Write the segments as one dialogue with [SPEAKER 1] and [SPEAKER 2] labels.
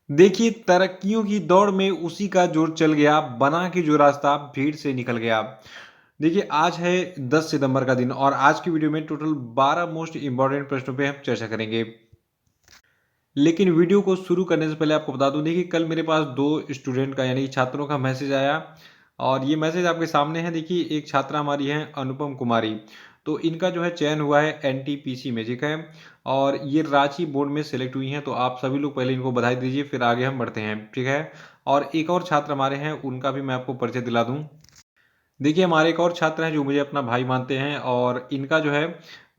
[SPEAKER 1] देखिए, तरक्कियों की दौड़ में उसी का जोर चल गया, बना के जो रास्ता भीड़ से निकल गया। देखिए, आज है 10 सितंबर का दिन और आज की वीडियो में टोटल 12 मोस्ट इम्पोर्टेंट प्रश्नों पे हम चर्चा करेंगे। लेकिन वीडियो को शुरू करने से पहले आपको बता दूं, देखिए कल मेरे पास 2 स्टूडेंट का यानी कि छात्रों का मैसेज आया और ये मैसेज आपके सामने है। देखिए, एक छात्रा हमारी है अनुपम कुमारी, तो इनका जो है चयन हुआ है एनटीपीसी में, ठीक है? और ये रांची बोर्ड में सेलेक्ट हुई हैं, तो आप सभी लोग पहले इनको बधाई दीजिए, फिर आगे हम बढ़ते हैं, ठीक है? और एक और छात्र हमारे हैं, उनका भी मैं आपको परिचय दिला दूँ। देखिए, हमारे एक और छात्र हैं जो मुझे अपना भाई मानते हैं और इनका जो है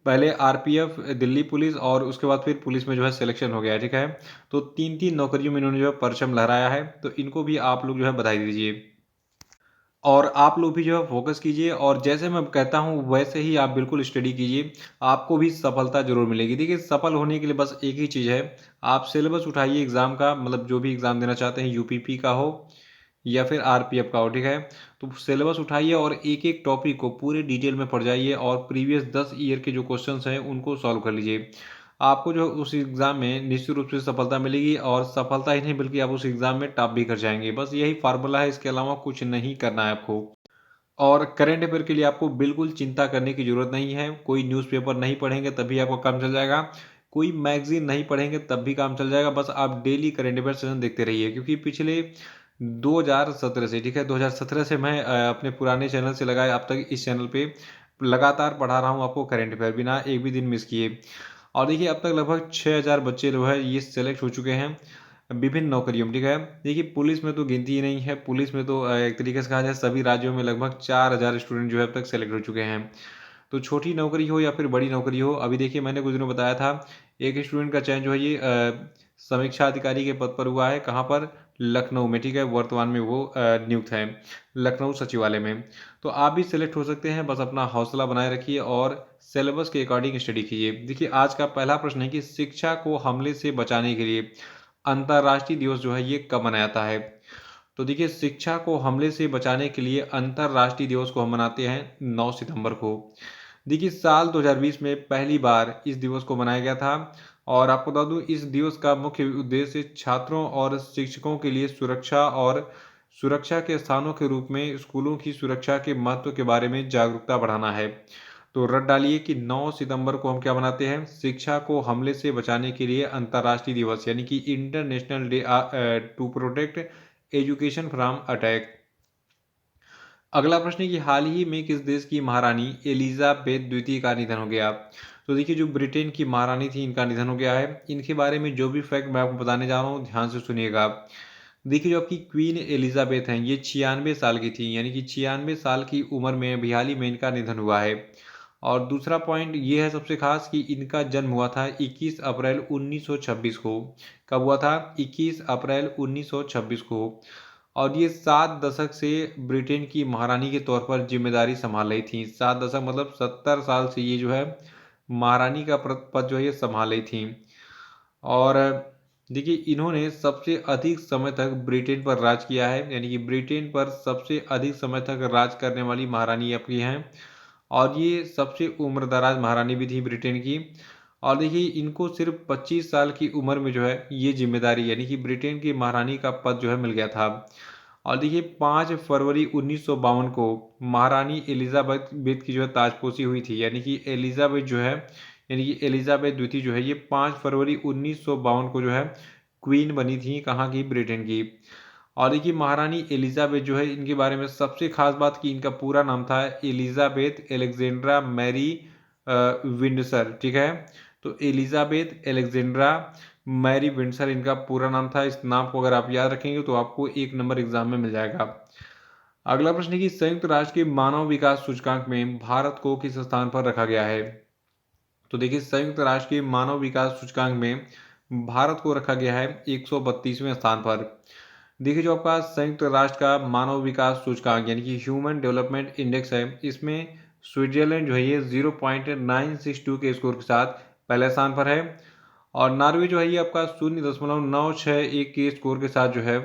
[SPEAKER 1] पहले आरपीएफ, दिल्ली पुलिस और उसके बाद फिर पुलिस में जो है सिलेक्शन हो गया है, ठीक है? तो 3-3 नौकरियों में इन्होंने जो है परचम लहराया है, तो इनको भी आप लोग जो है बधाई दीजिए। और आप लोग भी जो है फ़ोकस कीजिए और जैसे मैं कहता हूँ वैसे ही आप बिल्कुल स्टडी कीजिए, आपको भी सफलता ज़रूर मिलेगी। देखिए, सफल होने के लिए बस एक ही चीज़ है, आप सिलेबस उठाइए एग्ज़ाम का, मतलब जो भी एग्ज़ाम देना चाहते हैं, यूपीपी का हो या फिर आरपीएफ का हो, ठीक है? तो सिलेबस उठाइए और एक-एक टॉपिक को पूरे डिटेल में पढ़ जाइए और प्रीवियस 10 ईयर के जो क्वेश्चंस हैं, उनको सॉल्व कर लीजिए। आपको जो उस एग्ज़ाम में निश्चित रूप से सफलता मिलेगी और सफलता ही नहीं बल्कि आप उस एग्ज़ाम में टॉप भी कर जाएँगे। बस यही फ़ॉर्मूला है, इसके अलावा कुछ नहीं करना है आपको। और करंट अफेयर के लिए आपको बिल्कुल चिंता करने की ज़रूरत नहीं है। कोई न्यूज़पेपर नहीं पढ़ेंगे तभी आपका काम चल जाएगा। कोई मैगज़ीन नहीं पढ़ेंगे तब भी काम चल जाएगा। बस आप डेली करंट अफेयर सेशन देखते रहिए, क्योंकि पिछले 2017 से, ठीक है, 2017 से मैं अपने पुराने चैनल से लगाए अब तक इस चैनल पे लगातार पढ़ा रहा हूँ आपको करंट अफेयर, बिना एक भी दिन मिस किए। और देखिए, अब तक लगभग 6000 बच्चे जो है ये सेलेक्ट हो चुके हैं विभिन्न नौकरियों में, ठीक है? देखिए, पुलिस में तो गिनती ही नहीं है। पुलिस में तो एक तरीके से कहा जाए सभी राज्यों में लगभग 4000 स्टूडेंट जो है अब तक सेलेक्ट हो चुके हैं। तो छोटी नौकरी हो या फिर बड़ी नौकरी हो, अभी देखिए मैंने कुछ दिनों बताया था, एक स्टूडेंट का चयन जो है ये समीक्षा अधिकारी के पद पर हुआ है। कहाँ पर? लखनऊ में, ठीक है? वर्तमान में वो नियुक्त हैं, लखनऊ सचिवालय में। तो आप भी सेलेक्ट हो सकते हैं, बस अपना हौसला बनाए रखिए और सिलेबस के अकॉर्डिंग स्टडी कीजिए। देखिए, आज का पहला प्रश्न है कि शिक्षा को हमले से बचाने के लिए अंतर्राष्ट्रीय दिवस जो है ये कब मनाया जाता है? तो देखिए, शिक्षा को हमले से बचाने के लिए अंतर्राष्ट्रीय दिवस को हम मनाते हैं 9 सितंबर को। देखिए, साल 2020 में पहली बार इस दिवस को मनाया गया था और आपको बता दूं इस दिवस का मुख्य उद्देश्य छात्रों और शिक्षकों के लिए सुरक्षा और सुरक्षा के स्थानों के रूप में स्कूलों की सुरक्षा के महत्व के बारे में जागरूकता बढ़ाना है। तो रट डालिए कि 9 सितंबर को हम क्या मनाते हैं? शिक्षा को हमले से बचाने के लिए अंतर्राष्ट्रीय दिवस, यानी कि international day to protect education from attack. अगला प्रश्न है कि हाल ही में किस देश की महारानी एलिजाबेथ द्वितीय का निधन हो गया? तो देखिए, जो ब्रिटेन की महारानी थी, इनका निधन हो गया है। इनके बारे में जो भी फैक्ट मैं आपको बताने जा रहा हूँ, ध्यान से सुनिएगा। देखिए, जो आपकी क्वीन एलिजाबेथ हैं, ये 96 साल की थी, यानी कि 96 साल की उम्र में अभी हाल ही में इनका निधन हुआ है। और दूसरा पॉइंट ये है सबसे खास कि इनका जन्म हुआ था 21 अप्रैल 1926 को। कब हुआ था? 21 अप्रैल 1926 को। और ये 7 दशक से ब्रिटेन की महारानी के तौर पर जिम्मेदारी संभाल रही थी। 7 दशक मतलब 70 साल से ये जो है महारानी का पद जो है ये संभाल रही थी। और देखिए, इन्होंने सबसे अधिक समय तक ब्रिटेन पर राज किया है, यानी कि ब्रिटेन पर सबसे अधिक समय तक राज करने वाली महारानी आपकी हैं। और ये सबसे उम्रदराज महारानी भी थी ब्रिटेन की। और देखिए, इनको सिर्फ 25 साल की उम्र में जो है ये जिम्मेदारी, यानी कि ब्रिटेन की महारानी का पद जो है मिल गया था। और देखिए, 5 फरवरी 1952 को महारानी एलिजाबेथ की जो है ताजपोशी हुई थी, यानी कि एलिजाबेथ जो है, यानी कि एलिजाबेथ द्वितीय जो है ये 5 फरवरी 1952 को जो है क्वीन बनी थी, कहाँ की? ब्रिटेन की। और देखिए, महारानी एलिजाबेथ जो है, इनके बारे में सबसे खास बात कि इनका पूरा नाम था एलिजाबेथ एलेक्जेंड्रा मैरी विंडसर, ठीक है? तो एलिजाबेथ एलेक्जेंड्रा मैरी विंडसर इनका पूरा नाम था। इस नाम को अगर आप याद रखेंगे तो आपको 1 नंबर एग्जाम में मिल जाएगा। अगला प्रश्न है कि संयुक्त राष्ट्र के मानव विकास सूचकांक में भारत को किस स्थान पर रखा गया है? तो देखिए, संयुक्त राष्ट्र के मानव विकास सूचकांक में भारत को रखा गया है 132वें स्थान पर। देखिए, जो आपका संयुक्त राष्ट्र का मानव विकास सूचकांक यानी कि ह्यूमन डेवलपमेंट इंडेक्स है, इसमें स्विट्जरलैंड जो है ये 0.962 के स्कोर के साथ पहले स्थान पर है। और नॉर्वे जो है ये आपका 0.961 के स्कोर के साथ जो है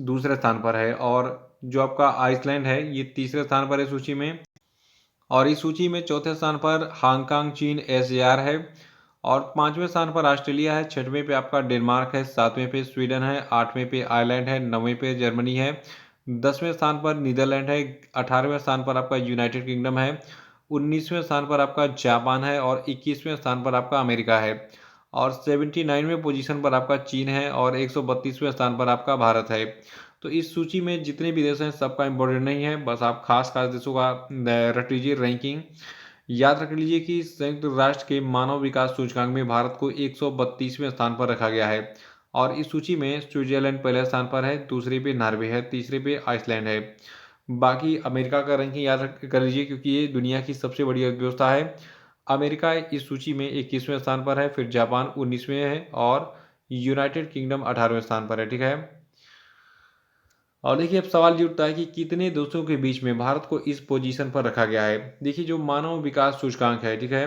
[SPEAKER 1] दूसरे स्थान पर है। और जो आपका आइसलैंड है ये तीसरे स्थान पर है सूची में। और इस सूची में चौथे स्थान पर हांगकांग चीन एसएआर है। और 5वें स्थान पर ऑस्ट्रेलिया है, 6वें पे आपका डेनमार्क है, 7वें पे स्वीडन है, 8वें पे आयरलैंड है, 9वें पे जर्मनी है, 10वें स्थान पर नीदरलैंड है, 18वें स्थान पर आपका यूनाइटेड किंगडम है, 19वें स्थान पर आपका जापान है और 21वें स्थान पर आपका अमेरिका है और 79वें पोजीशन पर आपका चीन है और 132वें स्थान पर आपका भारत है। तो इस सूची में जितने भी देश हैं सबका इम्पोर्टेंट नहीं है, बस आप खास खास देशों का रट लीजिए रैंकिंग। याद रख लीजिए कि संयुक्त राष्ट्र के मानव विकास सूचकांक में भारत को 132वें स्थान पर रखा गया है और इस सूची में स्विट्जरलैंड पहले स्थान पर है, दूसरे पे नॉर्वे है, तीसरे पे आइसलैंड है। बाकी अमेरिका का रैंकिंग याद कर लीजिए क्योंकि ये दुनिया की सबसे बड़ी अर्थव्यवस्था है। अमेरिका इस सूची में 21वें स्थान पर है, फिर जापान 19वें है और यूनाइटेड किंगडम 18वें स्थान पर है। ठीक है, और देखिए अब सवाल ये उठता है कि कितने देशों के बीच में भारत को इस पोजीशन पर रखा गया है। देखिए जो मानव विकास सूचकांक है, ठीक है,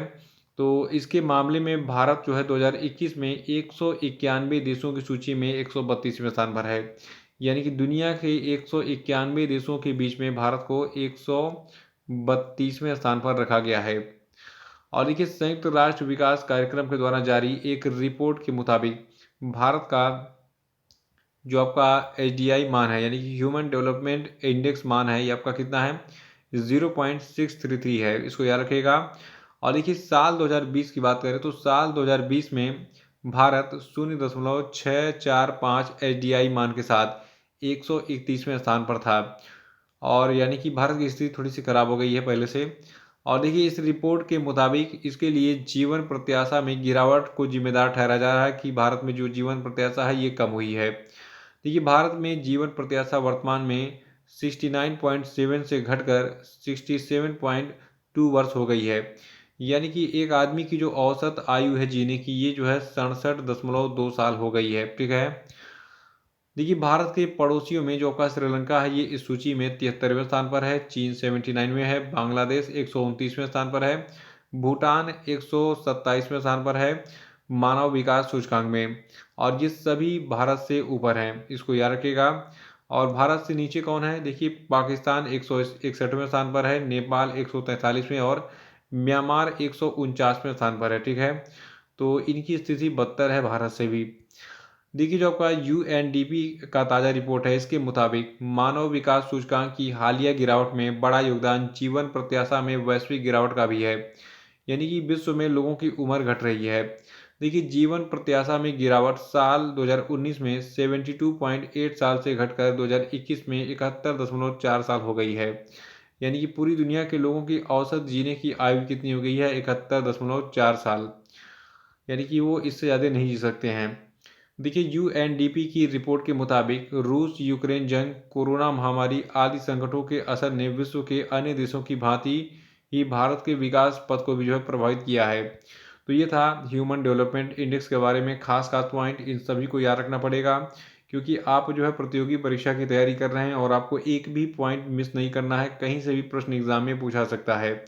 [SPEAKER 1] तो इसके मामले में भारत जो है 2021 में 191 देशों की सूची में 132वें स्थान पर है। यानी कि दुनिया के 191 देशों के बीच में भारत को 132वें स्थान पर रखा गया है। और देखिए संयुक्त राष्ट्र विकास कार्यक्रम के द्वारा जारी एक रिपोर्ट के मुताबिक भारत का जो आपका एच मान है यानी कि ह्यूमन डेवलपमेंट इंडेक्स मान है, ये आपका कितना है 0.633 है, इसको याद रखिएगा। और देखिए साल 2020 की बात करें तो साल 2020 में भारत 0.645 एच मान के साथ 131वें स्थान पर था और यानी कि भारत की स्थिति थोड़ी सी खराब हो गई है पहले से। और देखिए इस रिपोर्ट के मुताबिक इसके लिए जीवन प्रत्याशा में गिरावट को जिम्मेदार ठहराया जा रहा है कि भारत में जो जीवन प्रत्याशा है ये कम हुई है। देखिए भारत में जीवन प्रत्याशा वर्तमान में 69.7 से घटकर 67.2 वर्ष हो गई है। यानी कि एक आदमी की जो औसत आयु है जीने की ये जो है 67.2 साल हो गई है। ठीक है, देखिए भारत के पड़ोसियों में जो आपका श्रीलंका है ये इस सूची में 73वें स्थान पर है, चीन 79वें है, बांग्लादेश 129वें स्थान पर है, भूटान 127वें स्थान पर है मानव विकास सूचकांक में और ये सभी भारत से ऊपर हैं, इसको याद रखिएगा। और भारत से नीचे कौन है, देखिए पाकिस्तान 161वें स्थान पर है, नेपाल 143वें और म्यांमार 149वें स्थान पर है। ठीक है, तो इनकी स्थिति बदतर है भारत से भी। देखिए जो आपका यूएनडीपी का ताज़ा रिपोर्ट है इसके मुताबिक मानव विकास सूचकांक की हालिया गिरावट में बड़ा योगदान जीवन प्रत्याशा में वैश्विक गिरावट का भी है। यानी कि विश्व में लोगों की उम्र घट रही है। देखिए जीवन प्रत्याशा में गिरावट साल 2019 में 72.8 साल से घटकर 2021 में 71.4 साल हो गई है। यानी कि पूरी दुनिया के लोगों की औसत जीने की आयु कितनी हो गई है 71.4 साल, यानी कि वो इससे ज़्यादा नहीं जी सकते हैं। देखिए यूएनडीपी की रिपोर्ट के मुताबिक रूस यूक्रेन जंग, कोरोना महामारी आदि संकटों के असर ने विश्व के अन्य देशों की भांति ही भारत के विकास पथ को भी जो है प्रभावित किया है। तो ये था ह्यूमन डेवलपमेंट इंडेक्स के बारे में खास खास पॉइंट, इन सभी को याद रखना पड़ेगा क्योंकि आप जो है प्रतियोगी परीक्षा की तैयारी कर रहे हैं और आपको एक भी पॉइंट मिस नहीं करना है, कहीं से भी प्रश्न एग्जाम में पूछा सकता है।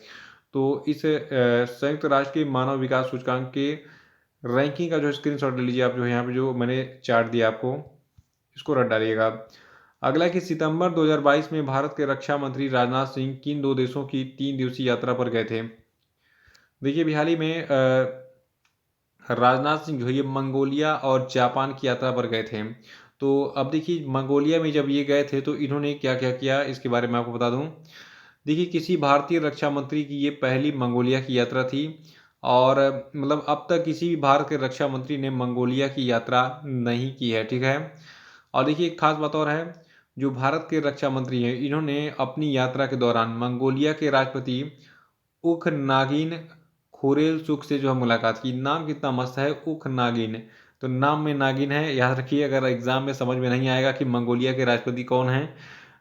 [SPEAKER 1] तो इस संयुक्त राष्ट्र के मानव विकास सूचकांक के रैंकिंग का जो स्क्रीनशॉट ले लीजिए आप, जो है यहाँ पे जो मैंने चार्ट दिया आपको इसको रख डालिएगा। अगला कि सितंबर 2022 में भारत के रक्षा मंत्री राजनाथ सिंह किन दो देशों की 3 दिवसीय यात्रा पर गए थे। देखिए अभी हाल ही में राजनाथ सिंह जो है ये मंगोलिया और जापान की यात्रा पर गए थे। तो अब देखिए मंगोलिया में जब ये गए थे तो इन्होंने क्या क्या किया इसके बारे में आपको बता दूं। देखिए किसी भारतीय रक्षा मंत्री की ये पहली मंगोलिया की यात्रा थी और मतलब अब तक किसी भी भारत के रक्षा मंत्री ने मंगोलिया की यात्रा नहीं की है। ठीक है, और देखिए एक खास बात और है, जो भारत के रक्षा मंत्री हैं इन्होंने अपनी यात्रा के दौरान मंगोलिया के राष्ट्रपति उख नागिन खुरेलसुख से जो है मुलाकात की। नाम कितना मस्त है, उख नागिन, तो नाम में नागिन है, याद रखिए। अगर एग्जाम में समझ में नहीं आएगा कि मंगोलिया के राष्ट्रपति कौन हैं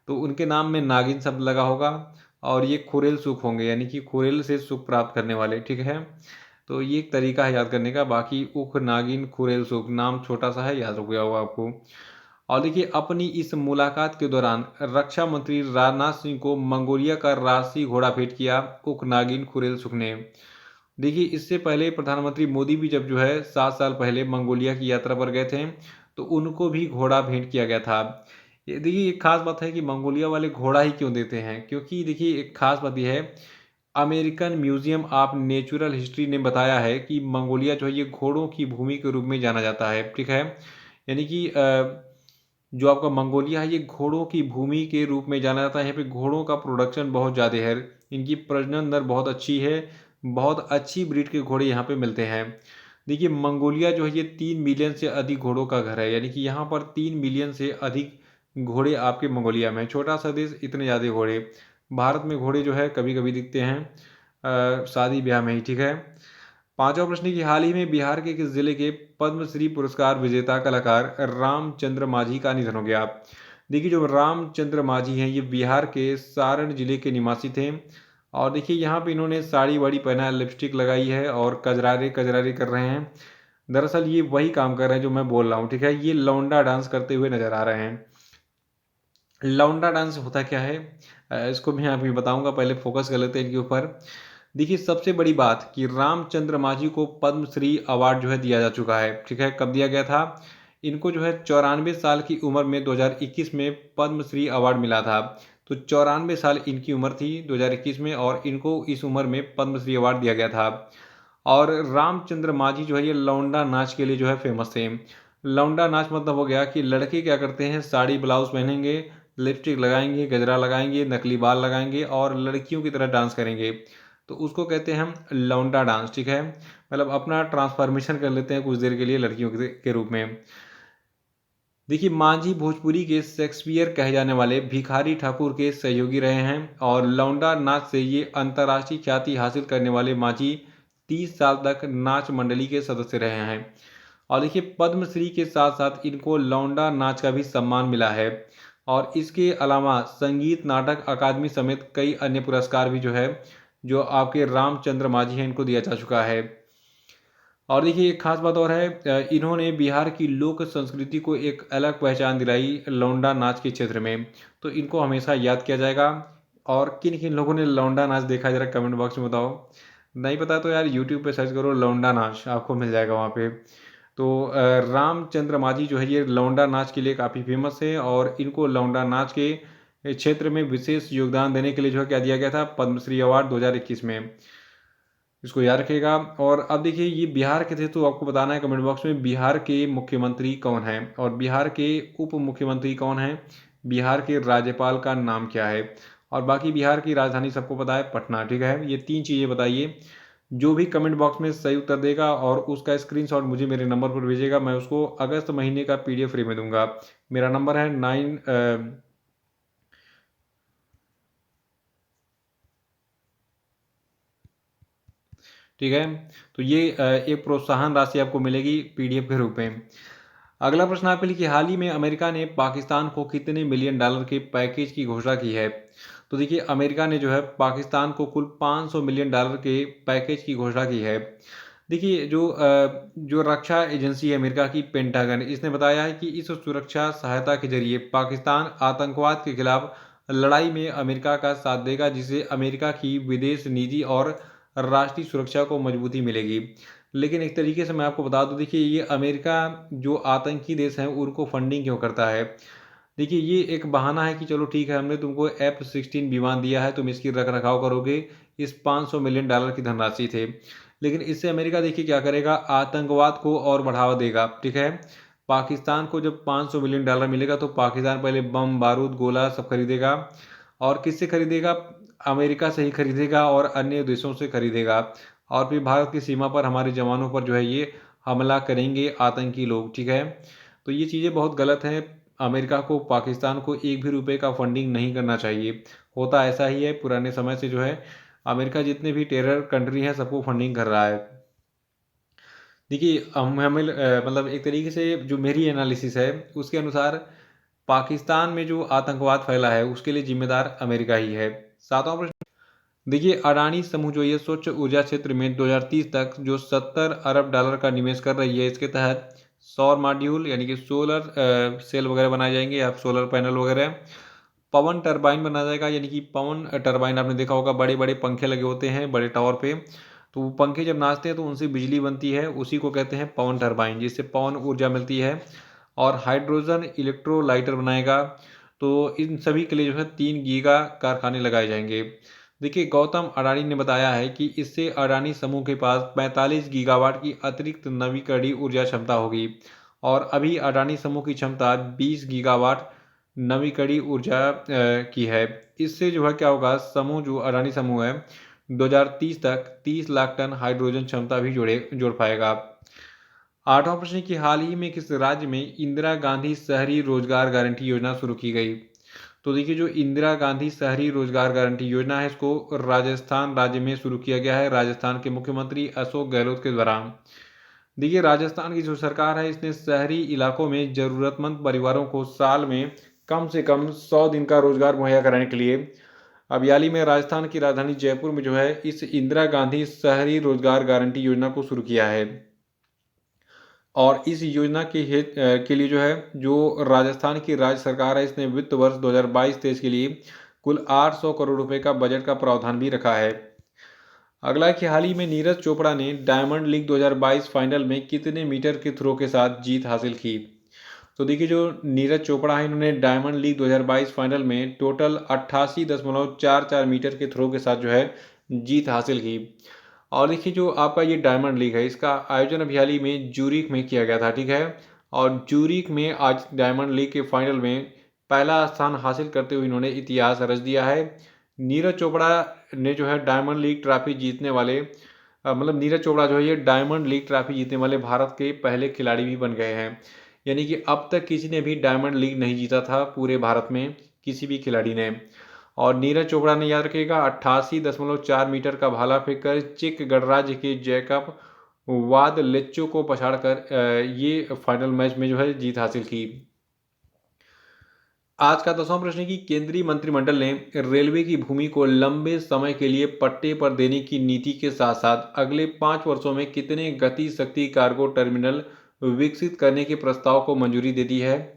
[SPEAKER 1] तो उनके नाम में नागिन शब्द लगा होगा और ये खुरेल सुख होंगे, यानी कि खुरेल से सुख प्राप्त करने वाले। ठीक है, तो ये एक तरीका है याद करने का। बाकी उख नागिन खुरेल सुख नाम छोटा सा है, याद रख गया होगा आपको। और देखिए अपनी इस मुलाकात के दौरान रक्षा मंत्री राजनाथ सिंह को मंगोलिया का राष्ट्रीय घोड़ा भेंट किया उख नागिन खुरेल सुख ने। देखिए इससे पहले प्रधानमंत्री मोदी भी जब जो है 7 साल पहले मंगोलिया की यात्रा पर गए थे तो उनको भी घोड़ा भेंट किया गया था। ये देखिए एक खास बात है कि मंगोलिया वाले घोड़ा ही क्यों देते हैं, क्योंकि देखिए एक खास बात यह है American museum of natural history ने बताया है कि मंगोलिया जो है ये घोड़ों की भूमि के रूप में जाना जाता है। ठीक है, यानी कि जो आपका मंगोलिया है ये घोड़ों की भूमि के रूप में जाना जाता है। यहाँ पे घोड़ों का प्रोडक्शन बहुत ज़्यादा है, इनकी प्रजनन दर बहुत अच्छी है, बहुत अच्छी ब्रीड के घोड़े यहाँ पे मिलते हैं। देखिए मंगोलिया जो है ये 3 मिलियन से अधिक घोड़ों का घर है, यानी कि यहाँ पर 3 मिलियन से अधिक घोड़े आपके मंगोलिया में। छोटा सा देश, इतने ज़्यादा घोड़े। भारत में घोड़े जो है कभी कभी दिखते हैं शादी ब्याह में ही। ठीक है, पांचवा प्रश्न की हाल ही में बिहार के किस जिले के पद्मश्री पुरस्कार विजेता कलाकार रामचंद्र माझी का निधन हो गया। देखिए जो रामचंद्र माझी हैं ये बिहार के सारण जिले के निवासी थे, और देखिए यहाँ पे इन्होंने साड़ी वाड़ी पहना है, लिपस्टिक लगाई है और कजरारे कजरारे कर रहे हैं। दरअसल ये वही काम कर रहे हैं जो मैं बोल रहा हूँ। ठीक है, ये लौंडा डांस करते हुए नजर आ रहे हैं। लौंडा डांस होता क्या है, इसको मैं अभी बताऊंगा, पहले फोकस कर लेते हैं इनके ऊपर। देखिए सबसे बड़ी बात कि रामचंद्र मांझी को पद्मश्री अवार्ड जो है दिया जा चुका है। ठीक है, कब दिया गया था इनको, जो है 94 साल की उम्र में 2021 में पद्मश्री अवार्ड मिला था। तो 94 साल इनकी उम्र थी 2021 में, और इनको इस उम्र में पद्मश्री अवार्ड दिया गया था। और रामचंद्र मांझी जो है ये लौंडा नाच के लिए जो है फेमस थे। लौंडा नाच मतलब हो गया कि लड़के क्या करते हैं, साड़ी ब्लाउज पहनेंगे, लिपस्टिक लगाएंगे, गजरा लगाएंगे, नकली बाल लगाएंगे और लड़कियों की तरह डांस करेंगे, तो उसको कहते हैं हम लौंडा डांस। ठीक है, मतलब अपना ट्रांसफॉर्मेशन कर लेते हैं कुछ देर के लिए लड़कियों के रूप में। देखिए मांझी भोजपुरी के शेक्सपियर कहे जाने वाले भिखारी ठाकुर के सहयोगी रहे हैं, और लौंडा नाच से ये अंतर्राष्ट्रीय ख्याति हासिल करने वाले मांझी 30 साल तक नाच मंडली के सदस्य रहे हैं। और देखिए पद्मश्री के साथ साथ इनको लौंडा नाच का भी सम्मान मिला है, और इसके अलावा संगीत नाटक अकादमी समेत कई अन्य पुरस्कार भी जो है, जो आपके रामचंद्र मांझी हैं इनको दिया जा चुका है। और देखिए एक खास बात और है, इन्होंने बिहार की लोक संस्कृति को एक अलग पहचान दिलाई लौंडा नाच के क्षेत्र में, तो इनको हमेशा याद किया जाएगा। और किन किन लोगों ने लौंडा नाच देखा, जरा कमेंट बॉक्स में बताओ। नहीं पता तो यार यूट्यूब पे सर्च करो लौंडा नाच, आपको मिल जाएगा वहाँ पे। तो रामचंद्र मांझी जो है ये लौंडा नाच के लिए काफ़ी फेमस है, और इनको लौंडा नाच के क्षेत्र में विशेष योगदान देने के लिए जो है क्या दिया गया था, पद्मश्री अवार्ड 2021 में। इसको याद रखिएगा। और अब देखिए ये बिहार के थे, तो आपको बताना है कमेंट बॉक्स में बिहार के मुख्यमंत्री कौन है, और बिहार के उप मुख्यमंत्री कौन है, बिहार के राज्यपाल का नाम क्या है, और बाकी बिहार की राजधानी सबको पता है पटना। ठीक है, ये 3 चीज़ें बताइए। जो भी कमेंट बॉक्स में सही उत्तर देगा और उसका स्क्रीनशॉट मुझे मेरे नंबर पर भेजेगा, मैं उसको अगस्त महीने का PDF फ्री में दूंगा। मेरा नंबर है 9। ठीक है, तो ये एक प्रोत्साहन राशि आपको मिलेगी PDF के रूप में। अगला प्रश्न आपके लिए कि हाल ही में अमेरिका ने पाकिस्तान को कितने मिलियन डॉलर के पैकेज की घोषणा की है। तो देखिए अमेरिका ने जो है पाकिस्तान को कुल 500 मिलियन डॉलर के पैकेज की घोषणा की है। देखिए जो रक्षा एजेंसी है अमेरिका की, पेंटागन, इसने बताया है कि इस सुरक्षा सहायता के जरिए पाकिस्तान आतंकवाद के खिलाफ लड़ाई में अमेरिका का साथ देगा, जिससे अमेरिका की विदेश नीति और राष्ट्रीय सुरक्षा को मजबूती मिलेगी। लेकिन एक तरीके से मैं आपको बता दूं, देखिए ये अमेरिका जो आतंकी देश हैं उनको फंडिंग क्यों करता है। देखिए ये एक बहाना है कि चलो ठीक है, हमने तुमको F-16 विमान दिया है, तुम इसकी रख रखाव करोगे इस 500 मिलियन डॉलर की धनराशि थे। लेकिन इससे अमेरिका देखिए क्या करेगा, आतंकवाद को और बढ़ावा देगा। ठीक है, पाकिस्तान को जब 500 मिलियन डॉलर मिलेगा तो पाकिस्तान पहले बम बारूद गोला सब खरीदेगा, और किससे खरीदेगा, अमेरिका से ही खरीदेगा और अन्य देशों से खरीदेगा, और फिर भारत की सीमा पर हमारे जवानों पर जो है ये हमला करेंगे आतंकी लोग। ठीक है, तो ये चीज़ें बहुत गलत हैं। अमेरिका को पाकिस्तान को एक भी रुपए का फंडिंग नहीं करना चाहिए। होता ऐसा ही है, पुराने समय से जो है अमेरिका जितने भी टेरर कंट्री हैं सबको फंडिंग कर रहा है। देखिए हम हमें मतलब एक तरीके से जो मेरी एनालिसिस है उसके अनुसार पाकिस्तान में जो आतंकवाद फैला है उसके लिए जिम्मेदार अमेरिका ही है। सातवां प्रश्न, देखिए अडानी समूह जो ये स्वच्छ ऊर्जा क्षेत्र में 2030 तक जो 70 अरब डॉलर का निवेश कर रही है, इसके तहत सौर मॉड्यूल यानी कि सोलर सेल वगैरह बनाए जाएंगे या सोलर पैनल वगैरह, पवन टरबाइन बनाया जाएगा, यानी कि पवन टरबाइन आपने देखा होगा बड़े बड़े पंखे लगे होते हैं बड़े टावर पे, तो वो पंखे जब नाचते हैं तो उनसे बिजली बनती है, उसी को कहते हैं पवन टरबाइन, जिससे पवन ऊर्जा मिलती है। और हाइड्रोजन इलेक्ट्रोलाइटर बनाएगा। तो इन सभी के लिए जो है 3 गीगा कारखाने लगाए जाएंगे। देखिए गौतम अडानी ने बताया है कि इससे अडानी समूह के पास 45 गीगावाट की अतिरिक्त नवीकरणीय ऊर्जा क्षमता होगी और अभी अडानी समूह की क्षमता 20 गीगावाट नवीकरणीय ऊर्जा की है। इससे जो है क्या होगा, समूह जो अडानी समूह है 2030 तक 30 लाख टन हाइड्रोजन क्षमता भी जोड़ पाएगा। आठवां प्रश्न कि हाल ही में किस राज्य में इंदिरा गांधी शहरी रोजगार गारंटी योजना शुरू की गई? तो देखिए जो इंदिरा गांधी शहरी रोजगार गारंटी योजना है इसको राजस्थान राज्य में शुरू किया गया है, राजस्थान के मुख्यमंत्री अशोक गहलोत के द्वारा। देखिए राजस्थान की जो सरकार है इसने शहरी इलाकों में जरूरतमंद परिवारों को साल में कम से कम 100 दिन का रोजगार मुहैया कराने के लिए अब हाल ही में राजस्थान की राजधानी जयपुर में जो है इस इंदिरा गांधी शहरी रोजगार गारंटी योजना को शुरू किया है। और इस योजना के लिए जो है जो राजस्थान की राज्य सरकार है इसने वित्त वर्ष 2022-23 के लिए कुल 800 करोड़ रुपए का बजट का प्रावधान भी रखा है। अगला है कि हाल ही में नीरज चोपड़ा ने डायमंड लीग 2022 फाइनल में कितने मीटर के थ्रो के साथ जीत हासिल की? तो देखिए जो नीरज चोपड़ा है इन्होंने डायमंड लीग 2022 फाइनल में टोटल 88.44 मीटर के थ्रो के साथ जो है जीत हासिल की। और देखिए जो आपका ये डायमंड लीग है इसका आयोजन अभी हाल ही में जूरिक में किया गया था, ठीक है। और जूरिक में आज डायमंड लीग के फाइनल में पहला स्थान हासिल करते हुए इन्होंने इतिहास रच दिया है। नीरज चोपड़ा ने जो है डायमंड लीग ट्रॉफी जीतने वाले मतलब नीरज चोपड़ा जो है ये डायमंड लीग ट्रॉफी जीतने वाले भारत के पहले खिलाड़ी भी बन गए हैं। यानी कि अब तक किसी ने भी डायमंड लीग नहीं जीता था पूरे भारत में किसी भी खिलाड़ी ने। और नीरज चोपड़ा ने याद रखिएगा 88.4 मीटर का भाला फेंककर चेक गणराज्य के जैकब वाद लेच्चो को पछाड़कर ये फाइनल मैच में जो है जीत हासिल की। आज का 10वां प्रश्न है कि केंद्रीय मंत्रिमंडल ने रेलवे की भूमि को लंबे समय के लिए पट्टे पर देने की नीति के साथ साथ अगले 5 वर्षों में कितने गति शक्ति कार्गो टर्मिनल विकसित करने के प्रस्ताव को मंजूरी दे दी है?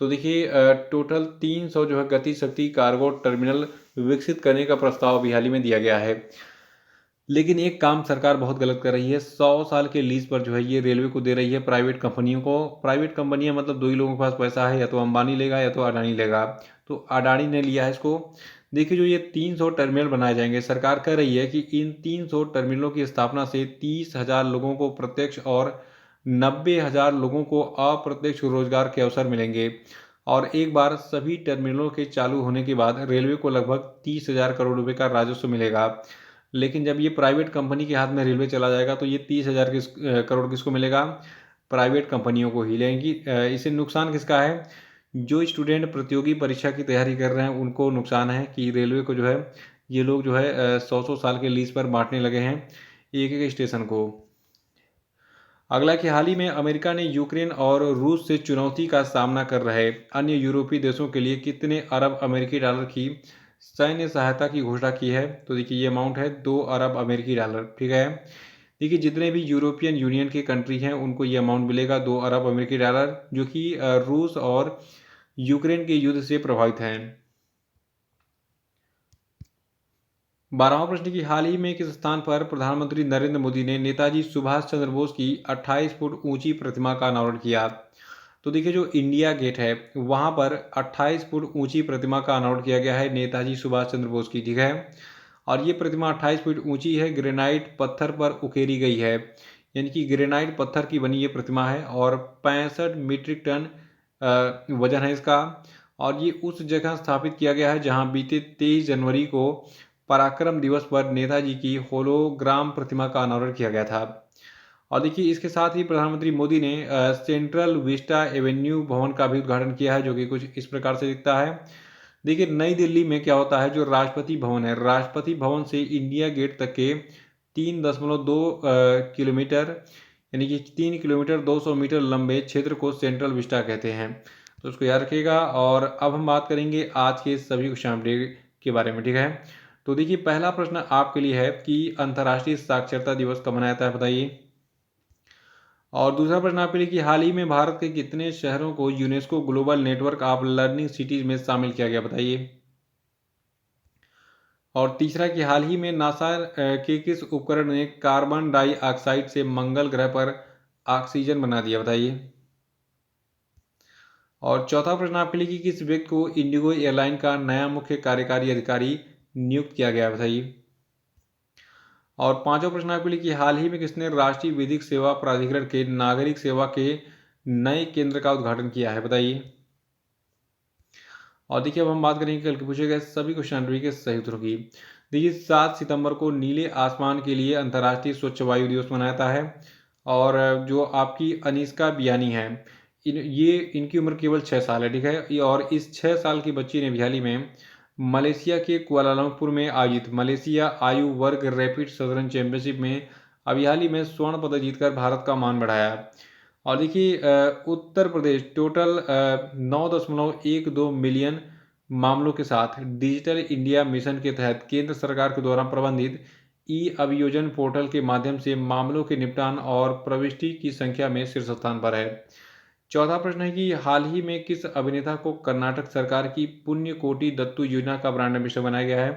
[SPEAKER 1] तो देखिए टोटल 300 जो है गति शक्ति कार्गो टर्मिनल विकसित करने का प्रस्ताव अभी हाल ही में दिया गया है। लेकिन एक काम सरकार बहुत गलत कर रही है, 100 साल के लीज पर जो है ये रेलवे को दे रही है प्राइवेट कंपनियों को। प्राइवेट कंपनियां मतलब दो ही लोगों के पास पैसा है, या तो अंबानी लेगा या तो अडानी लेगा। तो अडानी ने लिया है इसको। देखिए जो ये 300 टर्मिनल बनाए जाएंगे, सरकार कह रही है कि इन 300 टर्मिनलों की स्थापना से 30,000 लोगों को प्रत्यक्ष और 90,000 लोगों को अप्रत्यक्ष रोजगार के अवसर मिलेंगे। और एक बार सभी टर्मिनलों के चालू होने के बाद रेलवे को लगभग 30,000 करोड़ रुपए का राजस्व मिलेगा। लेकिन जब ये प्राइवेट कंपनी के हाथ में रेलवे चला जाएगा तो ये 30,000 करोड़ किसको मिलेगा? प्राइवेट कंपनियों को ही लेंगी। इससे नुकसान किसका है? जो स्टूडेंट प्रतियोगी परीक्षा की तैयारी कर रहे हैं उनको नुकसान है कि रेलवे को जो है ये लोग जो है 100-100 साल के लीज पर बांटने लगे हैं एक एक स्टेशन को। अगला कि हाल ही में अमेरिका ने यूक्रेन और रूस से चुनौती का सामना कर रहे अन्य यूरोपीय देशों के लिए कितने अरब अमेरिकी डॉलर की सैन्य सहायता की घोषणा की है? तो देखिए ये अमाउंट है 2 अरब अमेरिकी डॉलर, ठीक है। देखिए जितने भी यूरोपियन यूनियन के कंट्री हैं उनको ये अमाउंट मिलेगा 2 अरब अमेरिकी डॉलर, जो कि रूस और यूक्रेन के युद्ध से प्रभावित हैं। 12वां प्रश्न की हाल ही में किस स्थान पर प्रधानमंत्री नरेंद्र मोदी ने नेताजी सुभाष चंद्र बोस की 28 फुट ऊंची प्रतिमा का अनावरण किया? तो देखिए जो इंडिया गेट है वहां पर 28 फुट ऊंची प्रतिमा का अनावरण किया गया है नेताजी सुभाष चंद्र बोस की, ठीक है। और ये प्रतिमा 28 फीट ऊंची है, ग्रेनाइट पत्थर पर उकेरी गई है। यानी कि ग्रेनाइट पत्थर की बनी ये प्रतिमा है और 65 मीट्रिक टन वजन है इसका। और ये उस जगह स्थापित किया गया है जहां बीते 23 जनवरी को पराक्रम दिवस पर नेताजी की होलोग्राम प्रतिमा का अनावरण किया गया था। और देखिए इसके साथ ही प्रधानमंत्री मोदी ने सेंट्रल विस्टा एवेन्यू भवन का भी उद्घाटन किया है, जो कि कुछ इस प्रकार से दिखता है। देखिए नई दिल्ली में क्या होता है, जो राष्ट्रपति भवन है, राष्ट्रपति भवन से इंडिया गेट तक के 3.2 किलोमीटर यानी कि 3 किलोमीटर 200 मीटर लंबे क्षेत्र को सेंट्रल विस्टा कहते हैं। तो उसको याद रखिएगा। और अब हम बात करेंगे आज के सभी क्वेश्चन अपडेट के बारे में, ठीक है। तो देखिए पहला प्रश्न आपके लिए है कि अंतर्राष्ट्रीय साक्षरता दिवस कब मनाया जाता है, बताइए। और दूसरा प्रश्न आपके लिए कि हाल ही में भारत के कितने शहरों को UNESCO global network of learning cities में शामिल किया गया, बताइए। और तीसरा कि हाल ही में नासा के किस उपकरण ने कार्बन डाइऑक्साइड से मंगल ग्रह पर ऑक्सीजन बना दिया, बताइए। और चौथा प्रश्न आपके लिए कि किस व्यक्ति को इंडिगो एयरलाइन का नया मुख्य कार्यकारी अधिकारी नियुक्त किया गया है, बताइए। और पांचवा प्रश्न आपके लिए कि हाल ही में किसने राष्ट्रीय विधिक सेवा प्राधिकरण के नागरिक सेवा के नए केंद्र का उद्घाटन किया है, बताइए। और देखिए अब हम बात करेंगे कल के पूछे गए सभी क्वेश्चन के सही उत्तरों की। देखिए 7 सितंबर को नीले आसमान के लिए अंतर्राष्ट्रीय स्वच्छ वायु दिवस मनाया जाता है। और जो आपकी अनिष्का बियानी है, इनकी उम्र केवल 6 साल है, ठीक है। और इस 6 साल की बच्ची ने हाल ही में मलेशिया के कुआलालंपुर में आयोजित मलेशिया आयु वर्ग रैपिड शतरंज चैंपियनशिप में अभी हाल ही में स्वर्ण पदक जीतकर भारत का मान बढ़ाया। और देखिए उत्तर प्रदेश टोटल 9.12 मिलियन मामलों के साथ डिजिटल इंडिया मिशन के तहत केंद्र सरकार के द्वारा प्रबंधित ई अभियोजन पोर्टल के माध्यम से मामलों के निपटान और प्रविष्टि की संख्या में शीर्ष स्थान पर है। चौथा प्रश्न है कि हाल ही में किस अभिनेता को कर्नाटक सरकार की पुण्यकोटि दत्तू योजना का ब्रांड एम्बेसडर बनाया गया है।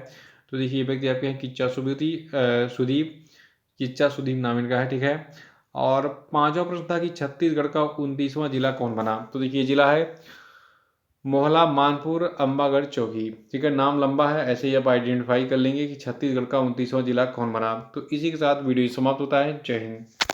[SPEAKER 1] तो देखिए ये व्यक्ति आपके हैं किच्चा सुदीप नाम इनका है, ठीक है। और पांचवा प्रश्न था कि छत्तीसगढ़ का 29वां जिला कौन बना। तो देखिए जिला है मोहला मानपुर अंबागढ़ चौकी, ठीक है। नाम लंबा है, ऐसे ही आप आइडेंटिफाई कर लेंगे कि छत्तीसगढ़ का 29वां जिला कौन बना। तो इसी के साथ वीडियो समाप्त होता है। जय हिंद।